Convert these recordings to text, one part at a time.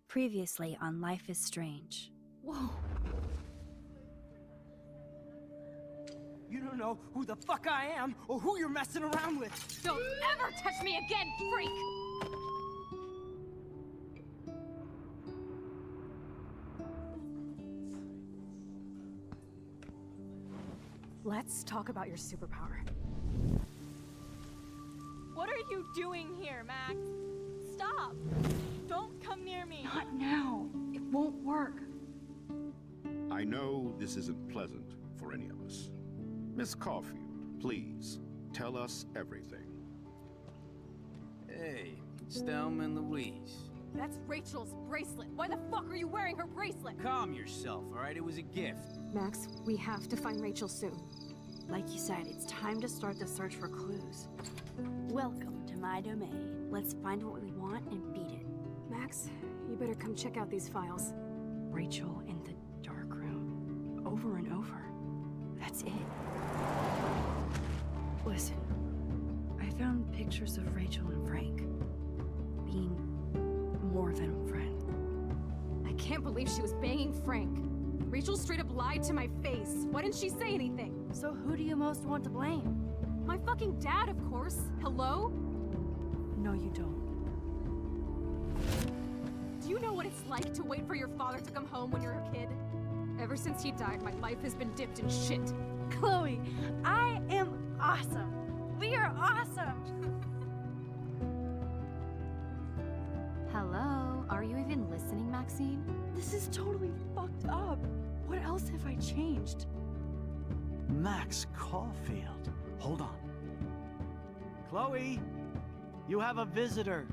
Previously on Life is Strange. Whoa. You don't know who the fuck I am or who you're messing around with. Don't ever touch me again, freak! Let's talk about your superpower. What are you doing here, Max? Stop! Don't come near me! Not now. It won't work. I know this isn't pleasant for any of us. Miss Caulfield, please, tell us everything. Hey, it's Thelma and Louise. That's Rachel's bracelet. Why the fuck are you wearing her bracelet? Calm yourself, all right? It was a gift. Max, we have to find Rachel soon. Like you said, it's time to start the search for clues. Welcome to my domain. Let's find what we want and beat it. Max, you better come check out these files. Rachel in the dark room. Over and over. That's it. Listen, I found pictures of Rachel and Frank being more than a friend. I can't believe she was banging Frank. Rachel straight up lied to my face. Why didn't she say anything? So who do you most want to blame? My fucking dad, of course. Hello? No, you don't. Do you know what it's like to wait for your father to come home when you're a kid? Ever since he died, my life has been dipped in shit. Chloe, I am awesome. We are awesome. Hello? Are you even listening, Maxine? This is totally fucked up. What else have I changed? Max Caulfield. Hold on. Chloe, you have a visitor.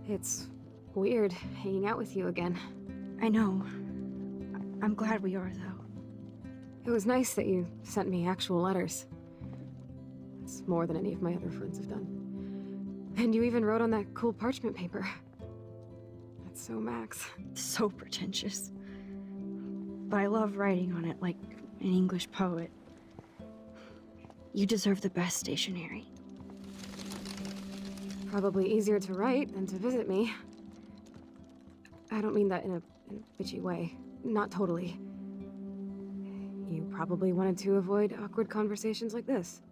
It's weird hanging out with you again. I know. I'm glad we are, though. It was nice that you sent me actual letters. It's more than any of my other friends have done. And you even wrote on that cool parchment paper. That's so Max. So pretentious. But I love writing on it like an English poet. You deserve the best stationery. Probably easier to write than to visit me. I don't mean that in a bitchy way. Not totally. You probably wanted to avoid awkward conversations like this.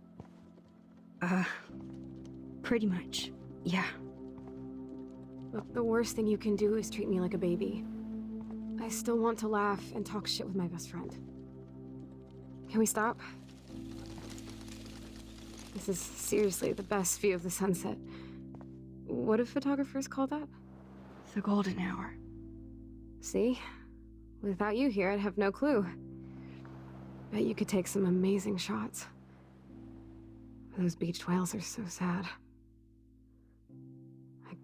Pretty much, yeah. Look, the worst thing you can do is treat me like a baby. I still want to laugh and talk shit with my best friend. Can we stop? This is seriously the best view of the sunset. What do photographers call that? The golden hour. See? Without you here, I'd have no clue. Bet you could take some amazing shots. Those beached whales are so sad. I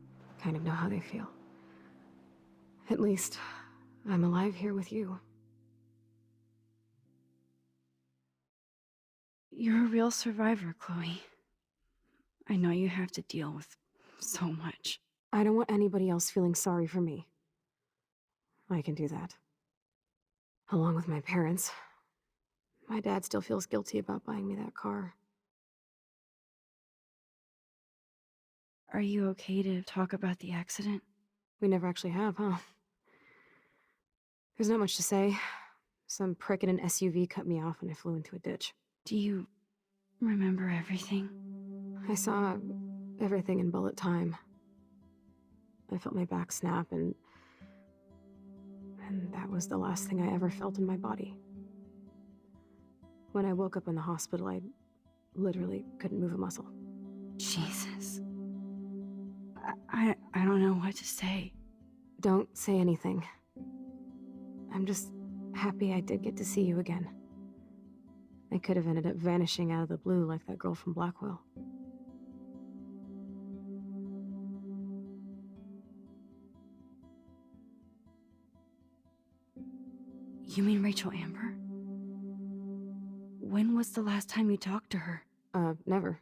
kind of know how they feel. At least, I'm alive here with you. You're a real survivor, Chloe. I know you have to deal with so much. I don't want anybody else feeling sorry for me. I can do that. Along with my parents. My dad still feels guilty about buying me that car. Are you okay to talk about the accident? We never actually have, huh? There's not much to say. Some prick in an SUV cut me off and I flew into a ditch. Do you remember everything? I saw everything in bullet time. I felt my back snap and that was the last thing I ever felt in my body. When I woke up in the hospital, I literally couldn't move a muscle. Jesus. I don't know what to say. Don't say anything. I'm just happy I did get to see you again. I could have ended up vanishing out of the blue like that girl from Blackwell. You mean Rachel Amber? When was the last time you talked to her? Never.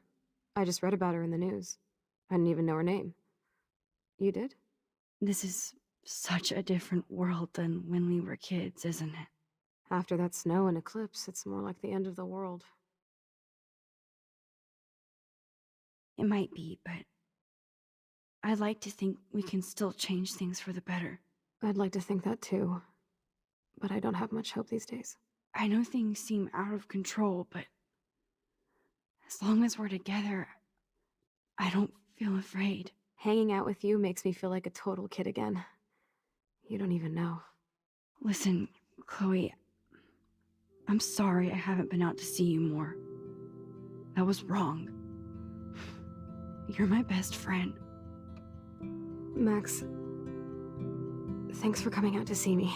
I just read about her in the news. I didn't even know her name. You did? This is such a different world than when we were kids, isn't it? After that snow and eclipse, it's more like the end of the world. It might be, but I'd like to think we can still change things for the better. I'd like to think that too. But I don't have much hope these days. I know things seem out of control, but as long as we're together, I don't feel afraid. Hanging out with you makes me feel like a total kid again. You don't even know. Listen, Chloe, I'm sorry I haven't been out to see you more. That was wrong. You're my best friend. Max, thanks for coming out to see me.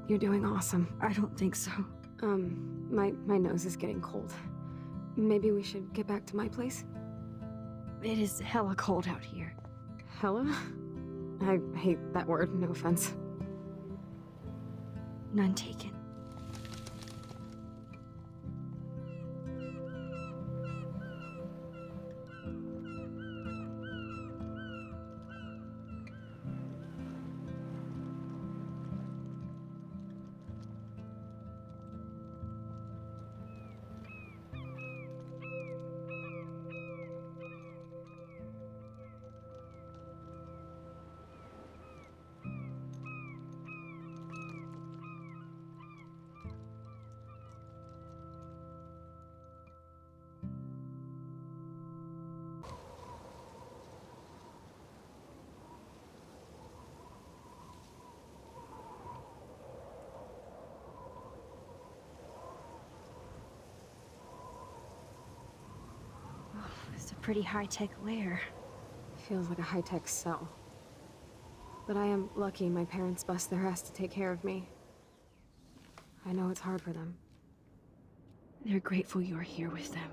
You're doing awesome. I don't think so. My nose is getting cold. Maybe we should get back to my place? It is hella cold out here. Hella? I hate that word, no offense. None taken. It's a pretty high-tech lair. Feels like a high-tech cell. But I am lucky my parents bust their ass to take care of me. I know it's hard for them. They're grateful you're here with them.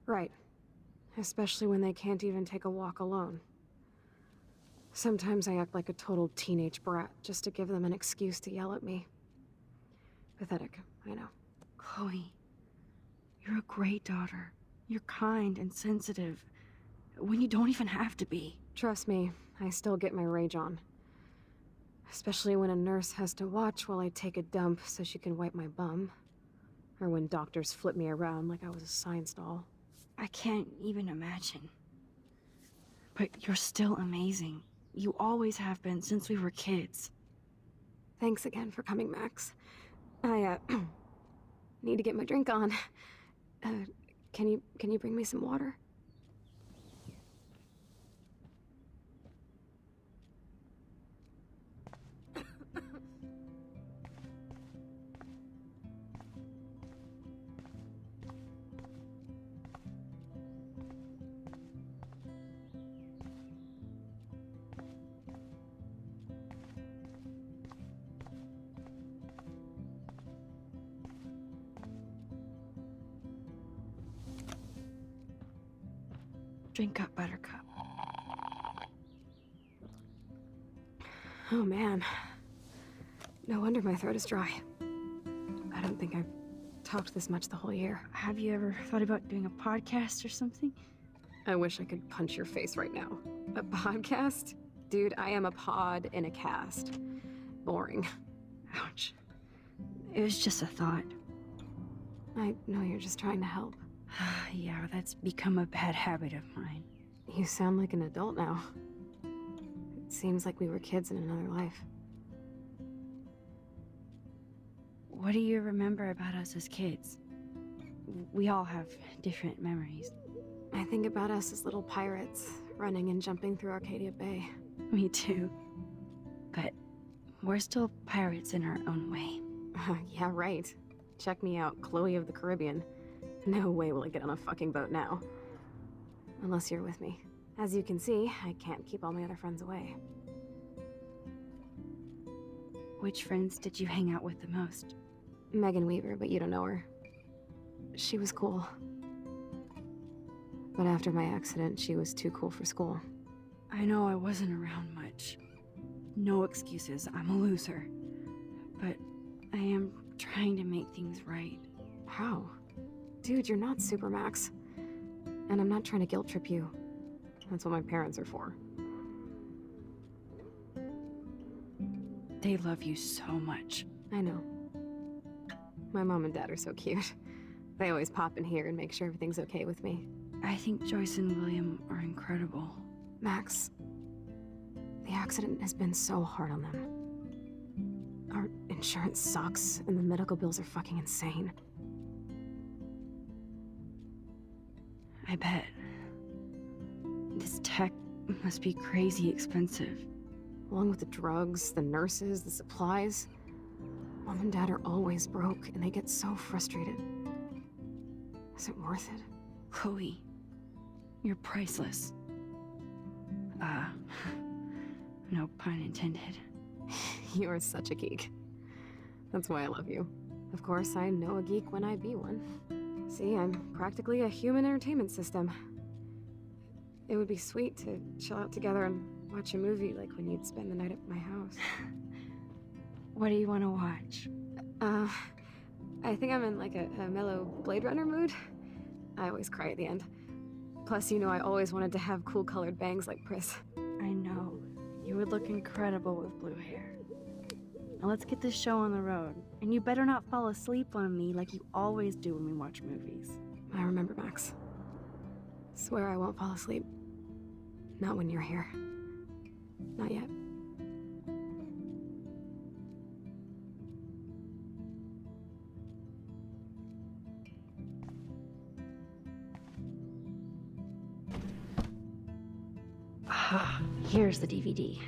Right. Especially when they can't even take a walk alone. Sometimes I act like a total teenage brat just to give them an excuse to yell at me. Pathetic, I know. Chloe, you're a great daughter. You're kind and sensitive, when you don't even have to be. Trust me, I still get my rage on. Especially when a nurse has to watch while I take a dump so she can wipe my bum. Or when doctors flip me around like I was a science doll. I can't even imagine. But you're still amazing. You always have been since we were kids. Thanks again for coming, Max. I, need to get my drink on. Can you bring me some water? Drink up, Buttercup. Oh man. No wonder my throat is dry. I don't think I've talked this much the whole year. Have you ever thought about doing a podcast or something? I wish I could punch your face right now. A podcast? Dude, I am a pod in a cast. Boring. Ouch. It was just a thought. I know you're just trying to help. Yeah, that's become a bad habit of mine. You sound like an adult now. It seems like we were kids in another life. What do you remember about us as kids? We all have different memories. I think about us as little pirates, running and jumping through Arcadia Bay. Me too. But we're still pirates in our own way. Yeah, right. Check me out, Chloe of the Caribbean. No way will I get on a fucking boat now. Unless you're with me. As you can see, I can't keep all my other friends away. Which friends did you hang out with the most? Megan Weaver, but you don't know her. She was cool. But after my accident, she was too cool for school. I know I wasn't around much. No excuses, I'm a loser. But I am trying to make things right. How? Dude, you're not Supermax. And I'm not trying to guilt trip you. That's what my parents are for. They love you so much. I know. My mom and dad are so cute. They always pop in here and make sure everything's okay with me. I think Joyce and William are incredible. Max, the accident has been so hard on them. Our insurance sucks, and the medical bills are fucking insane. I bet. This tech must be crazy expensive. Along with the drugs, the nurses, the supplies. Mom and Dad are always broke, and they get so frustrated. Is it worth it? Chloe, you're priceless. No pun intended. You are such a geek. That's why I love you. Of course, I know a geek when I be one. See, I'm practically a human entertainment system. It would be sweet to chill out together and watch a movie like when you'd spend the night at my house. What do you want to watch? I think I'm in like a mellow Blade Runner mood. I always cry at the end. Plus, you know I always wanted to have cool colored bangs like Pris. I know. You would look incredible with blue hair. Now let's get this show on the road. And you better not fall asleep on me like you always do when we watch movies. I remember, Max. Swear I won't fall asleep. Not when you're here. Not yet. Ah, here's the DVD.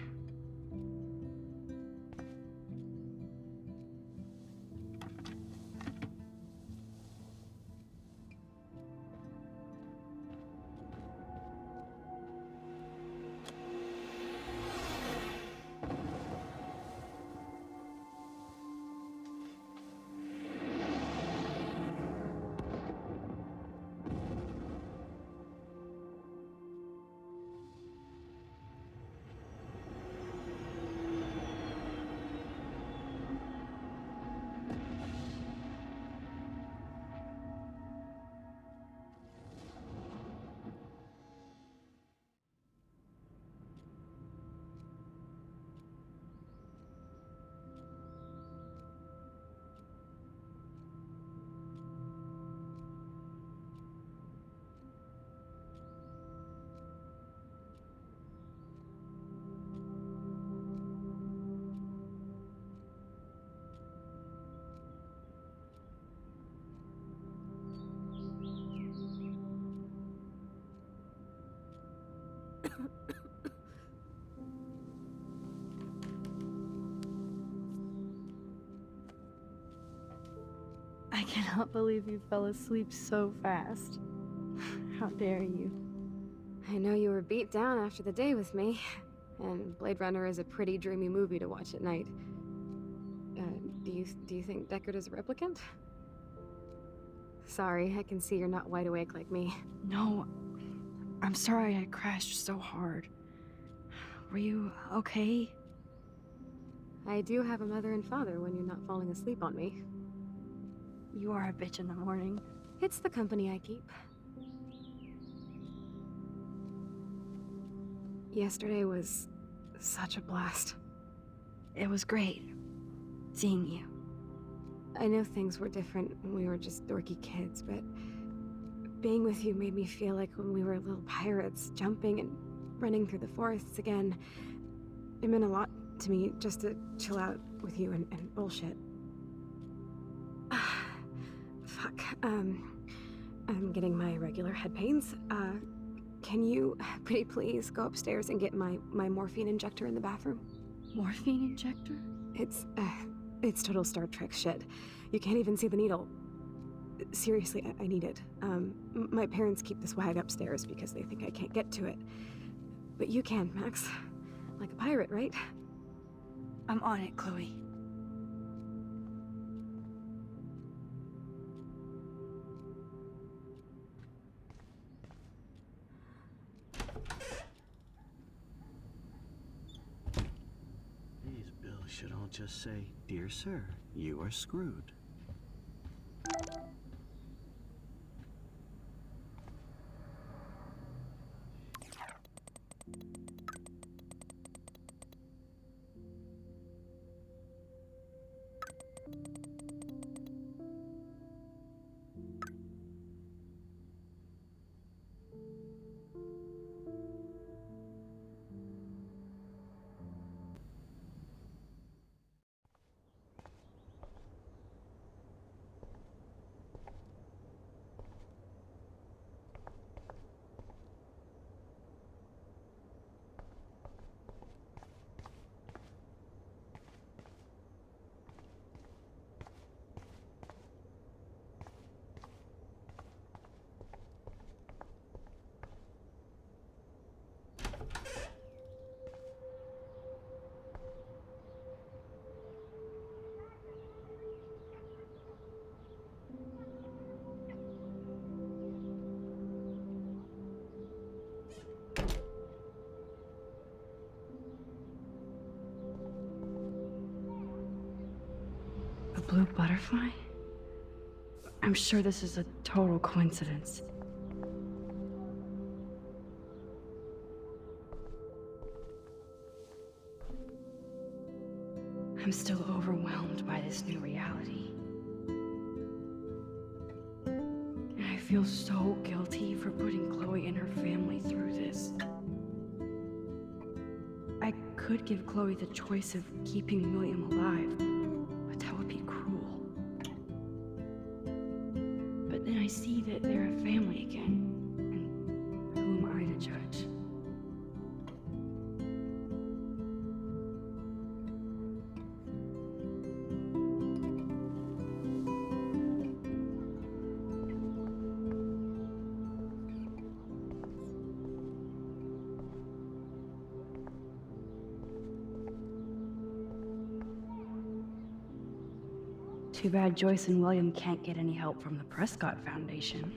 I cannot believe you fell asleep so fast. How dare you? I know you were beat down after the day with me, and Blade Runner is a pretty dreamy movie to watch at night. Do you think Deckard is a replicant? Sorry, I can see you're not wide awake like me. No, I'm sorry I crashed so hard. Were you okay? I do have a mother and father when you're not falling asleep on me. You are a bitch in the morning. It's the company I keep. Yesterday was such a blast. It was great seeing you. I know things were different when we were just dorky kids, but being with you made me feel like when we were little pirates, jumping and running through the forests again. It meant a lot to me just to chill out with you and bullshit. Fuck, I'm getting my regular head pains. Can you, pretty please, go upstairs and get my morphine injector in the bathroom? Morphine injector? It's total Star Trek shit. You can't even see the needle. Seriously, I need it. My parents keep the swag upstairs because they think I can't get to it. But you can, Max. Like a pirate, right? I'm on it, Chloe. These bills should all just say, "Dear sir, you are screwed." A blue butterfly? I'm sure this is a total coincidence. I'm still overwhelmed by this new reality. And I feel so guilty for putting Chloe and her family through this. I could give Chloe the choice of keeping William alive, but that would be cruel. But then I see that they're a family again, and who am I to judge? Too bad Joyce and William can't get any help from the Prescott Foundation.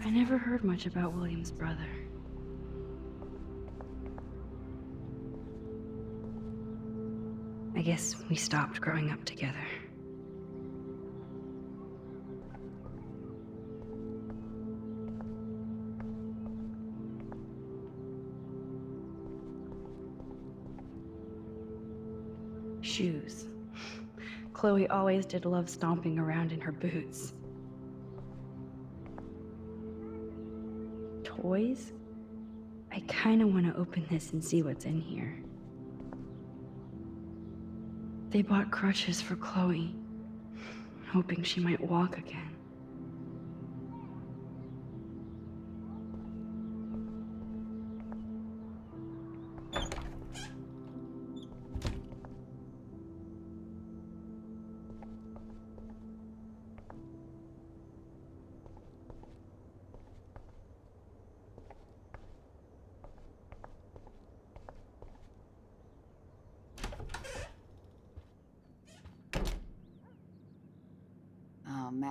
I never heard much about William's brother. I guess we stopped growing up together. Shoes. Chloe always did love stomping around in her boots. Toys? I kinda wanna open this and see what's in here. They bought crutches for Chloe, hoping she might walk again.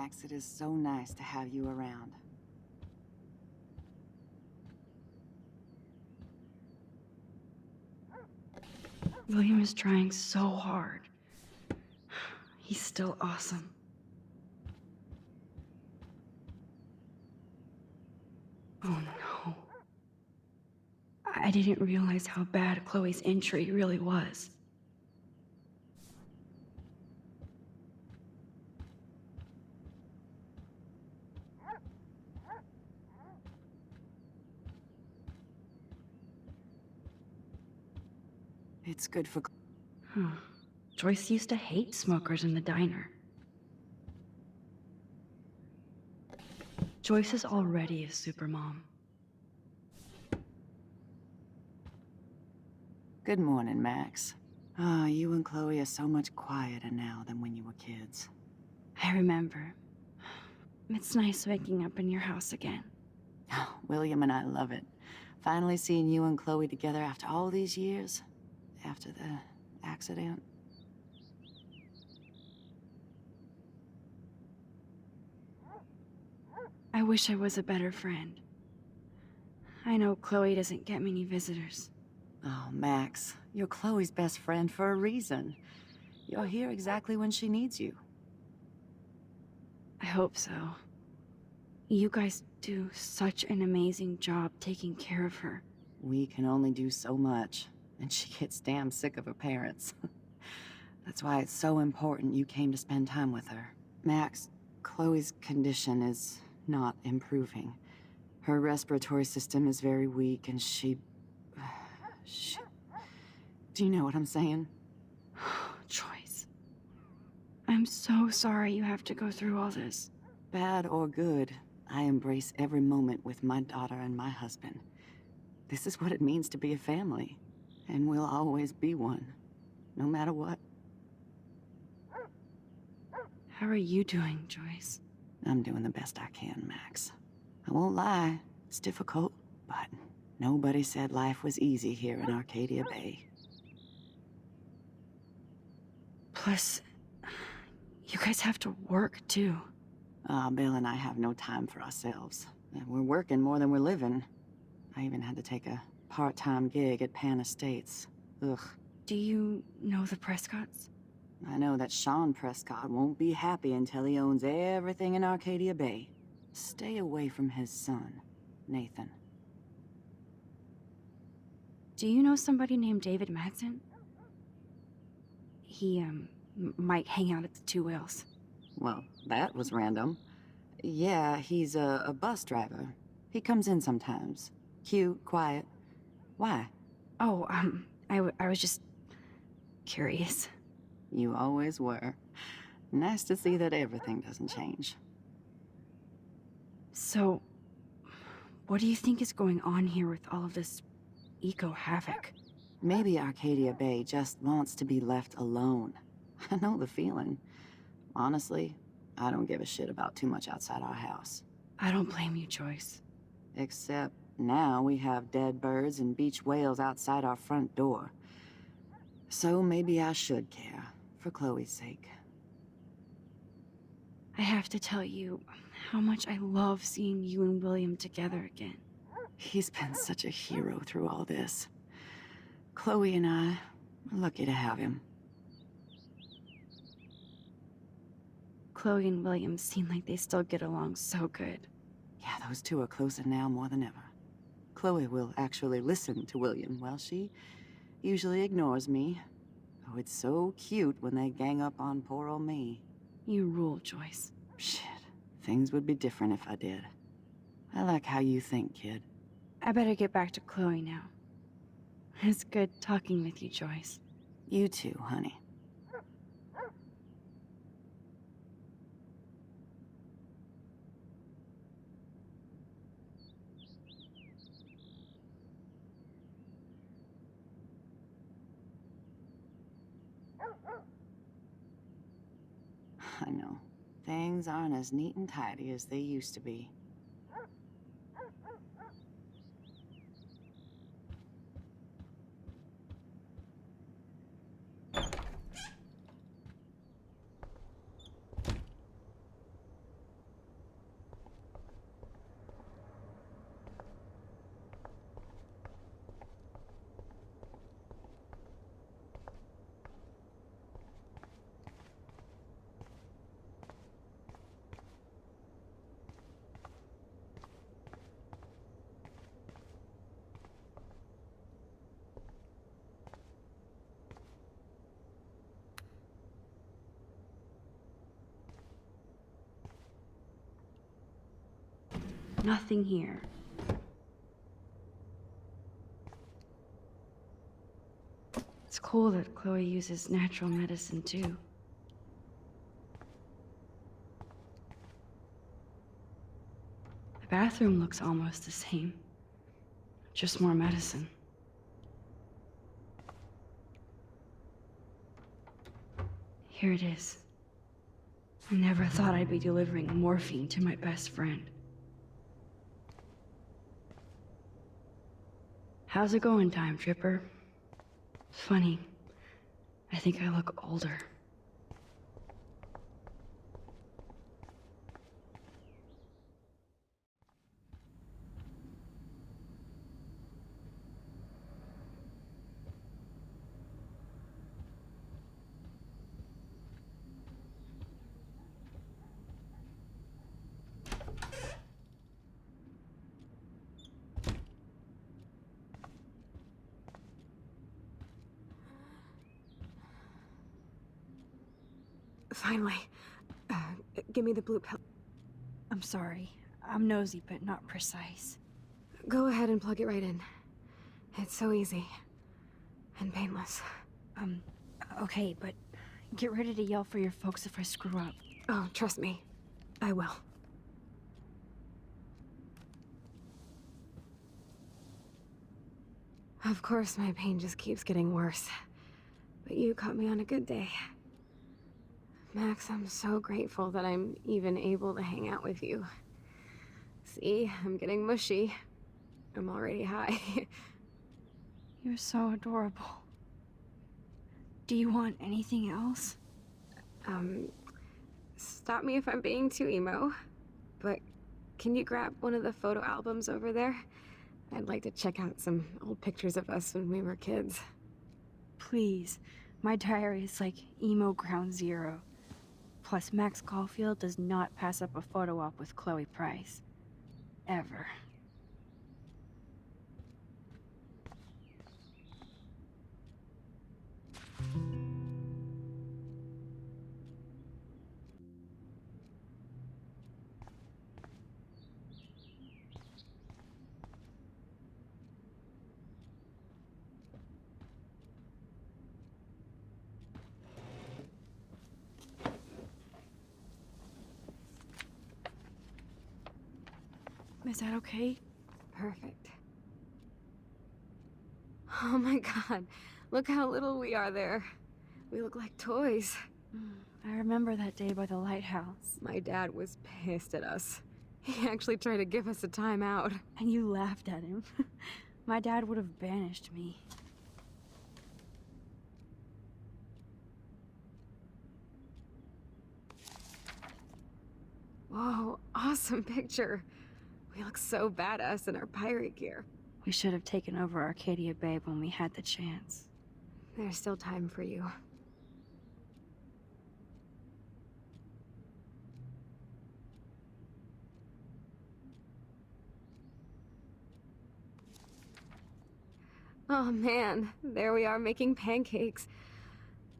Max. It is so nice to have you around. William is trying so hard. He's still awesome. Oh no. I didn't realize how bad Chloe's injury really was. It's good for... Huh. Joyce used to hate smokers in the diner. Joyce is already a supermom. Good morning, Max. Ah, you and Chloe are so much quieter now than when you were kids. I remember. It's nice waking up in your house again. Oh, William and I love it. Finally seeing you and Chloe together after all these years. After the accident. I wish I was a better friend. I know Chloe doesn't get many visitors. Oh, Max, you're Chloe's best friend for a reason. You're here exactly when she needs you. I hope so. You guys do such an amazing job taking care of her. We can only do so much, and she gets damn sick of her parents. That's why it's so important you came to spend time with her. Max, Chloe's condition is not improving. Her respiratory system is very weak, and she... Do you know what I'm saying? Joyce. I'm so sorry you have to go through all this. Bad or good, I embrace every moment with my daughter and my husband. This is what it means to be a family, and we'll always be one, no matter what. How are you doing, Joyce? I'm doing the best I can, Max. I won't lie, it's difficult, but nobody said life was easy here in Arcadia Bay. Plus, you guys have to work, too. Bill and I have no time for ourselves. We're working more than we're living. I even had to take a part-time gig at Pan Estates. Ugh. Do you know the Prescotts? I know that Sean Prescott won't be happy until he owns everything in Arcadia Bay. Stay away from his son, Nathan. Do you know somebody named David Madsen? He, might hang out at the Two Whales. Well, that was random. Yeah, he's a bus driver. He comes in sometimes. Cute, quiet. Why? Oh, I was just curious. You always were. Nice to see that everything doesn't change. So, what do you think is going on here with all of this eco-havoc? Maybe Arcadia Bay just wants to be left alone. I know the feeling. Honestly, I don't give a shit about too much outside our house. I don't blame you, Joyce. Except now we have dead birds and beach whales outside our front door. So maybe I should care, for Chloe's sake. I have to tell you how much I love seeing you and William together again. He's been such a hero through all this. Chloe and I are lucky to have him. Chloe and William seem like they still get along so good. Yeah, those two are closer now more than ever. Chloe will actually listen to William, while she usually ignores me. Oh, it's so cute when they gang up on poor old me. You rule, Joyce. Shit, things would be different if I did. I like how you think, kid. I better get back to Chloe now. It's good talking with you, Joyce. You too, honey. I know. Things aren't as neat and tidy as they used to be. nothing here. It's cool that Chloe uses natural medicine too. The bathroom looks almost the same. Just more medicine. Here it is. I never thought I'd be delivering morphine to my best friend. How's it going, Time Tripper? Funny. I think I look older. Finally. Give me the blue pill. I'm sorry. I'm nosy, but not precise. Go ahead and plug it right in. It's so easy. And painless. Okay, but get ready to yell for your folks if I screw up. Oh, trust me. I will. Of course, my pain just keeps getting worse. But you caught me on a good day. Max, I'm so grateful that I'm even able to hang out with you. See, I'm getting mushy. I'm already high. You're so adorable. Do you want anything else? Stop me if I'm being too emo, but can you grab one of the photo albums over there? I'd like to check out some old pictures of us when we were kids. Please. My diary is like emo ground zero. Plus, Max Caulfield does not pass up a photo op with Chloe Price. Ever. Is that okay? Perfect. Oh my god, look how little we are there. We look like toys. I remember that day by the lighthouse. My dad was pissed at us. He actually tried to give us a timeout. And you laughed at him. My dad would have banished me. Whoa, awesome picture. We look so badass in our pirate gear. We should have taken over Arcadia Bay when we had the chance. There's still time for you. Oh man, there we are making pancakes.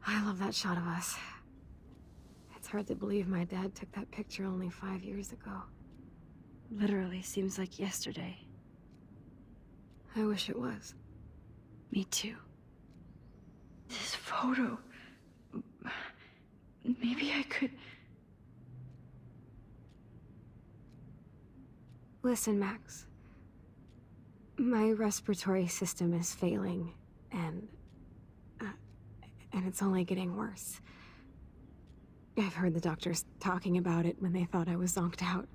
I love that shot of us. It's hard to believe my dad took that picture only 5 years ago. Literally seems like yesterday. I wish it was. Me too. This photo... Maybe I could... Listen, Max. My respiratory system is failing, and it's only getting worse. I've heard the doctors talking about it when they thought I was zonked out.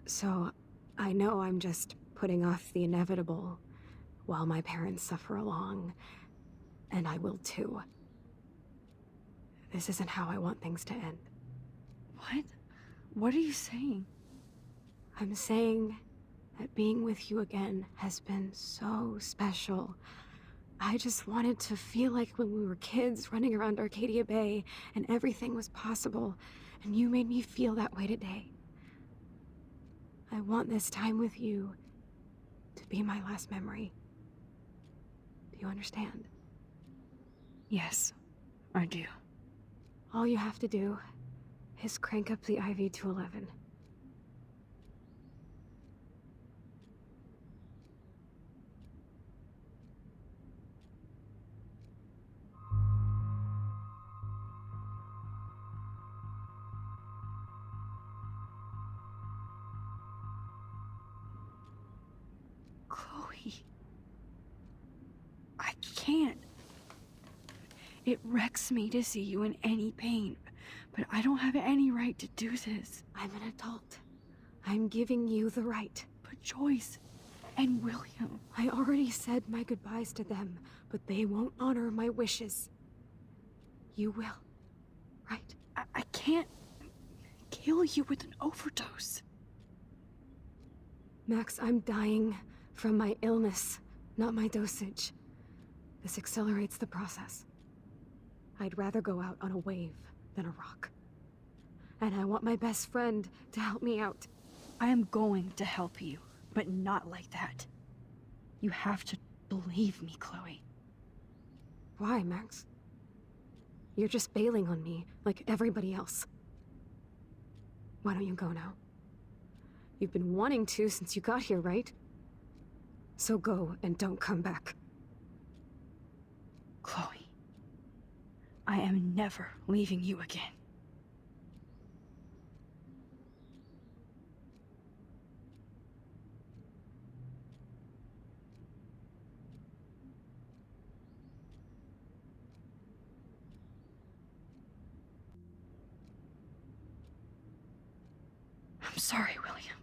So, I know I'm just putting off the inevitable while my parents suffer along, and I will too. This isn't how I want things to end. What? What are you saying? I'm saying that being with you again has been so special. I just wanted to feel like when we were kids running around Arcadia Bay and everything was possible, and you made me feel that way today. I want this time with you to be my last memory. Do you understand? Yes, I do. All you have to do is crank up the IV to 11. It wrecks me to see you in any pain, but I don't have any right to do this. I'm an adult. I'm giving you the right. But Joyce and William... I already said my goodbyes to them, but they won't honor my wishes. You will, right? I can't kill you with an overdose. Max, I'm dying from my illness, not my dosage. This accelerates the process. I'd rather go out on a wave than a rock. And I want my best friend to help me out. I am going to help you, but not like that. You have to believe me, Chloe. Why, Max? You're just bailing on me, like everybody else. Why don't you go now? You've been wanting to since you got here, right? So go and don't come back. Chloe, I am never leaving you again. I'm sorry, William.